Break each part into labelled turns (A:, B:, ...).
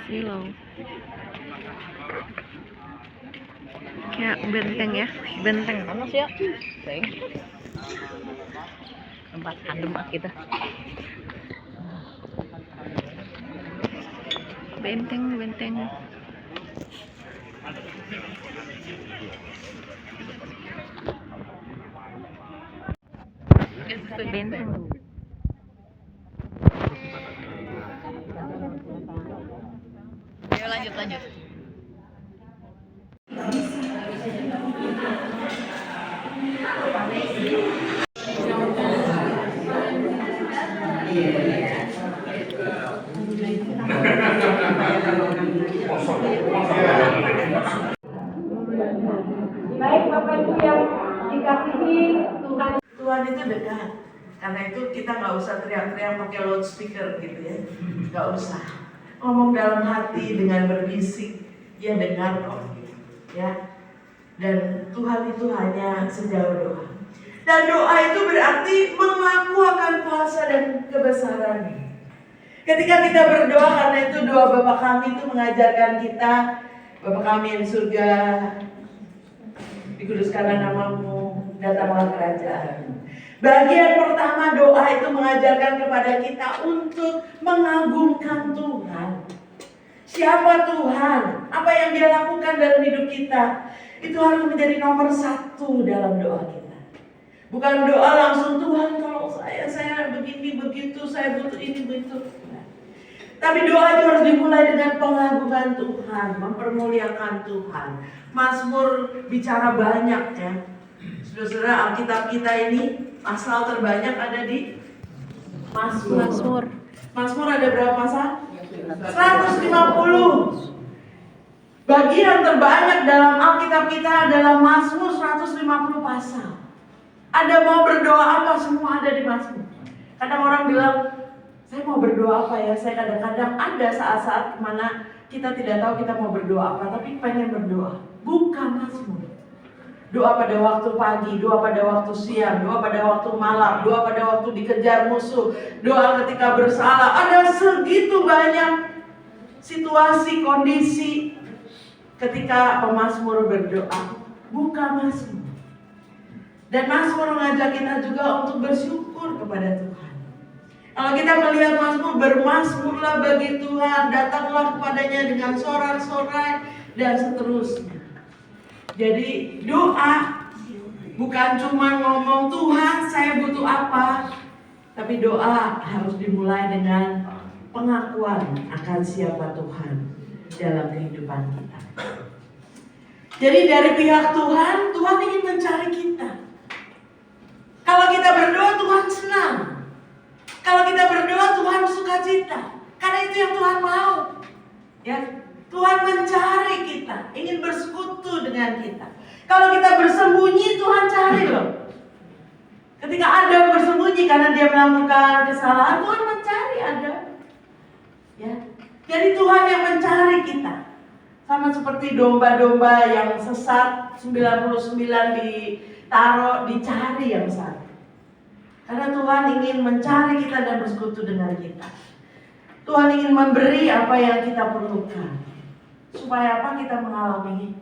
A: Silau. Ya, benteng ya. Benteng mana sih ya? Benteng. Tempat adem kita. Benteng, benteng. Benteng. Ayo lanjut.
B: Baik Bapak Ibu yang dikasihi Tuhan. Tuhan itu dekat. Karena itu kita nggak usah teriak-teriak pakai loudspeaker gitu ya. Nggak usah. Ngomong dalam hati dengan berbisik, dia dengar kok. Ya. Dan Tuhan itu hanya sejauh doa. Dan doa itu berarti mengaku akan kuasa dan kebesarannya. Ketika kita berdoa, karena itu doa Bapa kami itu mengajarkan kita, Bapa kami yang di surga, dikuduskanlah namamu, datanglah kerajaan. Bagian pertama doa itu mengajarkan kepada kita untuk mengagungkan Tuhan. Siapa Tuhan? Apa yang Dia lakukan dalam hidup kita? Itu harus menjadi nomor satu dalam doa kita. Bukan doa langsung, Tuhan kalau saya begini begitu, saya butuh ini begitu. Tapi doa itu harus dimulai dengan pengagungan Tuhan, mempermuliakan Tuhan. Mazmur bicara banyak ya. Saudara-saudara, Alkitab kita ini pasal terbanyak ada di Mazmur. Mazmur ada berapa pasal? 150. Bagian terbanyak dalam Alkitab kita adalah Mazmur 150 pasal. Anda mau berdoa apa, semua ada di Mazmur. Kadang orang bilang, saya mau berdoa apa ya? Saya kadang-kadang ada saat-saat kemana kita tidak tahu kita mau berdoa apa, tapi pengen berdoa. Buka Mazmur. Doa pada waktu pagi, doa pada waktu siang, doa pada waktu malam, doa pada waktu dikejar musuh, doa ketika bersalah. Ada segitu banyak situasi, kondisi ketika pemazmur berdoa. Buka Mazmur. Dan Mazmur mengajak kita juga untuk bersyukur kepada Tuhan. Kalau kita melihat Mazmur, bermazmurlah bagi Tuhan, datanglah kepadanya dengan sorak-sorai dan seterusnya. Jadi doa bukan cuma ngomong Tuhan saya butuh apa, tapi doa harus dimulai dengan pengakuan akan siapa Tuhan dalam kehidupan kita. Jadi dari pihak Tuhan, Tuhan ingin mencari kita. Kalau kita berdoa, Tuhan senang. Kalau kita berdoa, Tuhan sukacita. Karena itu yang Tuhan mau. Ya, Tuhan mencari kita, ingin bersekutu dengan kita. Kalau kita bersembunyi, Tuhan cari loh. Ketika Adam bersembunyi karena dia melakukan kesalahan, Tuhan mencari Adam. Ya, jadi Tuhan yang mencari kita. Sama seperti domba-domba yang sesat, 99 ditaruh, dicari yang satu. Karena Tuhan ingin mencari kita dan bersekutu dengan kita. Tuhan ingin memberi apa yang kita perlukan. Supaya apa? Kita mengalami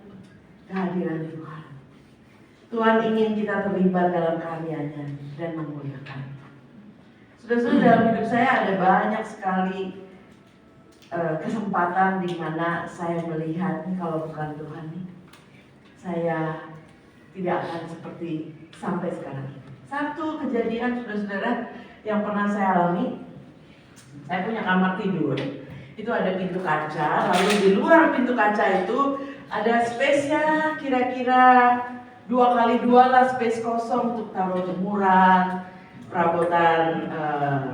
B: kehadiran Tuhan. Tuhan ingin kita terlibat dalam karyanya dan memuliakan. Saudara-saudara, dalam hidup saya ada banyak sekali kesempatan di mana saya melihat kalau bukan Tuhan nih, saya tidak akan seperti sampai sekarang ini. Satu kejadian saudara-saudara yang pernah saya alami, saya punya kamar tidur, itu ada pintu kaca, lalu di luar pintu kaca itu ada space-nya kira-kira 2x2 lah, space kosong untuk taruh jemuran, perabotan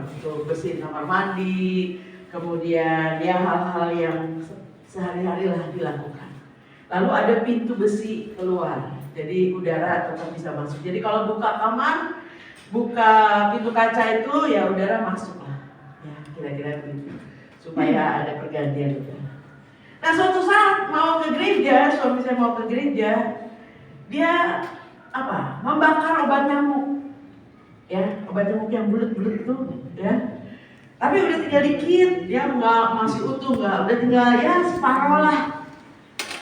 B: untuk bersihin kamar mandi, kemudian ya hal-hal yang sehari-hari lah dilakukan. Lalu ada pintu besi keluar, jadi udara tetap bisa masuk. Jadi kalau buka kamar, buka pintu kaca itu ya udara masuk lah, ya kira-kira begitu, supaya ada pergantian udara. Nah suatu saat mau ke gereja, suami saya mau ke gereja, dia membakar obat nyamuk, ya obat nyamuk yang bulat-bulat itu, ya. Tapi udah tinggal dikit, dia nggak masih utuh, nggak, udah tinggal ya separuh lah.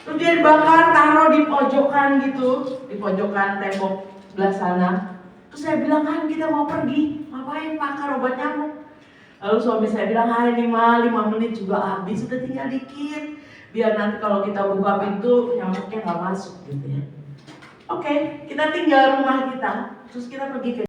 B: Terus dia dibakar, taruh di pojokan gitu, di pojokan tembok sebelah sana. Terus saya bilang, kan kita mau pergi, ngapain bakar obat nyamuk? Lalu suami saya bilang, hai 5 menit juga habis, sudah tinggal dikit. Biar nanti kalau kita buka pintu, nyamuknya nggak masuk gitu ya. Oke, kita tinggal rumah kita, terus kita pergi ke